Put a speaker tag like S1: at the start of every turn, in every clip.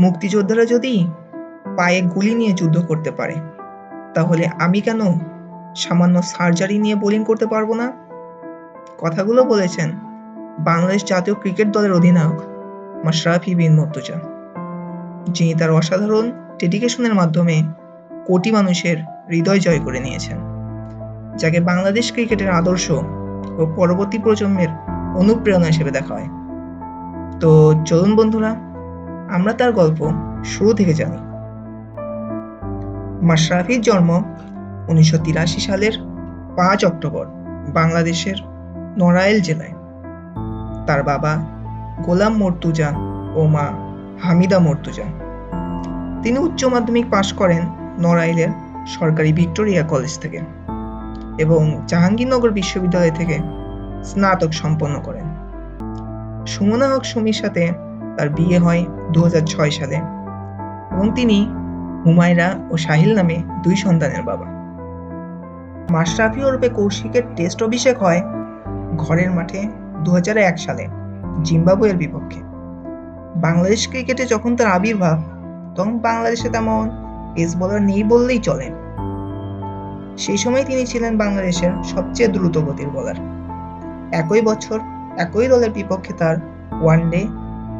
S1: মুক্তিযোদ্ধারা যদি পায়ে গুলি নিয়ে যুদ্ধ করতে পারে, তাহলে আমি কেন সামান্য সার্জারি নিয়ে বোলিং করতে পারবো না? কথাগুলো বলেছেন বাংলাদেশ জাতীয় ক্রিকেট দলের অধিনায়ক মাশরাফি বিন মুর্তজা, যিনি তার অসাধারণ ডেডিকেশনের মাধ্যমে কোটি মানুষের হৃদয় জয় করে নিয়েছেন, যাকে বাংলাদেশ ক্রিকেটের আদর্শ ও পরবর্তী প্রজন্মের অনুপ্রেরণা হিসেবে দেখা হয়। তো চলুন বন্ধুরা, আমরা তার গল্প শুরু থেকে জানি। মাশরাফির জন্ম 1983 সালের 5 অক্টোবর বাংলাদেশের নড়াইল জেলায়। তার বাবা গোলাম মর্তুজা ও মা হামিদা মর্তুজা। তিনি উচ্চ মাধ্যমিক পাশ করেন নড়াইলের সরকারি ভিক্টোরিয়া কলেজ থেকে এবং জাহাঙ্গীরনগর বিশ্ববিদ্যালয় থেকে স্নাতক সম্পন্ন করেন। সুমনা হক সুমির সাথে তার বিয়ে হয় 2006 সালে এবং তিনি হুমায়রা ও সাহিল নামে 2 সন্তানের বাবা। মাশরাফি ওরফে কৌশিকের টেস্ট অভিষেক হয় ঘরের মাঠে 2001 সালে জিম্বাবুয়ের বিপক্ষে। বাংলাদেশ ক্রিকেটে যখন তার আবির্ভাব, তখন বাংলাদেশে তেমন পেস বোলার নেই বললেই চলে। সেই সময় তিনি ছিলেন বাংলাদেশের সবচেয়ে দ্রুত গতির বোলার। একই বছর একই দলের বিপক্ষে তার ওয়ানডে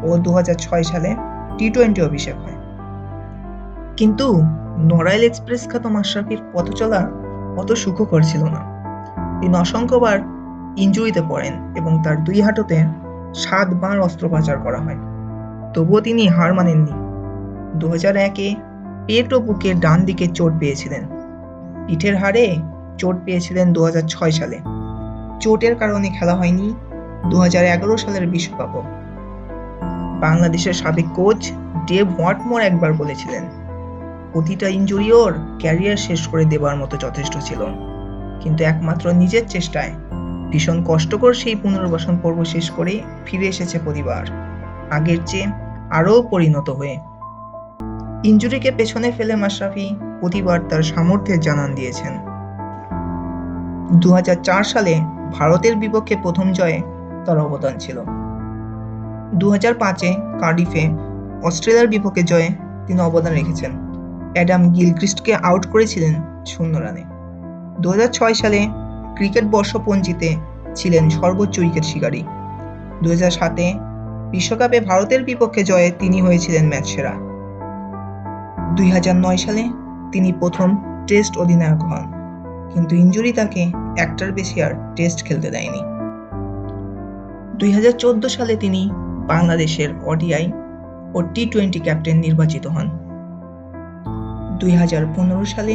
S1: ও 2006 সালে টি-20 অভিষেক হয়। কিন্তু নড়াইল এক্সপ্রেস খ্যাত মাশরাফির পথ চলা অত সুখকর ছিল না। তিনি অসংখ্যবার ইনজুরিতে পড়েন এবং তার 2 হাঁটুতে 7 বার অস্ত্রোপচার করা হয়। তবুও তিনি হার মানেননি। 2001-এ পেট ও বুকে ডান দিকে চোট পেয়েছিলেন। পিঠের হাড়ে চোট পেয়েছিলেন 2006 সালে। চোটের কারণে খেলা হয়নি 2011 সালের বিশ্বকাপও। বাংলাদেশের সাবেক কোচ ডেভ হোয়াটমোর একবার বলেছিলেন, প্রতিটা ইনজুরি ওর ক্যারিয়ার শেষ করে দেবার মতো যথেষ্ট ছিল, কিন্তু একমাত্র নিজের চেষ্টায় ভীষণ কষ্টকর সেই পুনর্বাসন পর্ব শেষ করে ফিরে এসেছে পরিবার, আগের চেয়ে আরও পরিণত হয়ে। ইনজুরিকে পেছনে ফেলে মাশরাফি প্রতিবার তার সামর্থ্যের জানান দিয়েছেন। 2004 সালে ভারতের বিপক্ষে প্রথম জয়ে তার অবদান ছিল। 2005-এ কার্ডিফে অস্ট্রেলিয়ার বিপক্ষে জয়ে তিনি অবদান রেখেছেন। অ্যাডাম গিলক্রিস্টকে আউট করেছিলেন 0 রানে। 2006 সালে ক্রিকেট বর্ষপঞ্জিতে ছিলেন সর্বোচ্চ উইকেট শিকারী। 2007-এ বিশ্বকাপে ভারতের বিপক্ষে জয়ে তিনি হয়েছিলেন ম্যাচ সেরা। 2009 সালে তিনি প্রথম টেস্ট অধিনায়ক হন, কিন্তু ইনজুরি তাকে একটার বেশি আর টেস্ট খেলতে দেয়নি। 2014 সালে তিনি বাংলাদেশের ওডিআই ও টি-20 ক্যাপ্টেন নির্বাচিত হন। 2015 সালে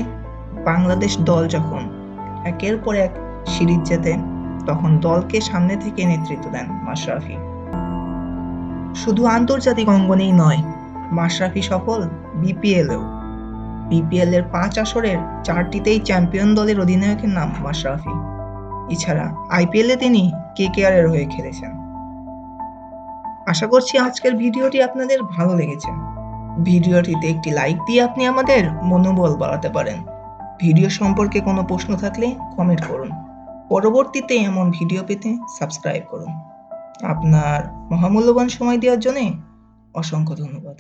S1: বাংলাদেশ দল যখন একের পর এক সিরিজ জেতে, তখন দলকে সামনে থেকে নেতৃত্ব দেন মাশরাফি। শুধু আন্তর্জাতিক অঙ্গনেই নয়, মাশরাফি সফল বিপিএলেও। বিপিএল-এর 5 আসরের 4টিতেই চ্যাম্পিয়ন দলের অধিনায়কের নাম মাশরাফি। এছাড়া আইপিএলে তিনি কেকেআর-এর হয়ে খেলেছেন। আশা করছি আজকের ভিডিওটি আপনাদের ভালো লেগেছে। ভিডিওটিতে একটি লাইক দিয়ে আপনি আমাদের মনোবল বাড়াতে পারেন। ভিডিও সম্পর্কে কোনো প্রশ্ন থাকলে কমেন্ট করুন। পরবর্তীতে এমন ভিডিও পেতে সাবস্ক্রাইব করুন। আপনার মহামূল্যবান সময় দেওয়ার জন্য অসংখ্য ধন্যবাদ।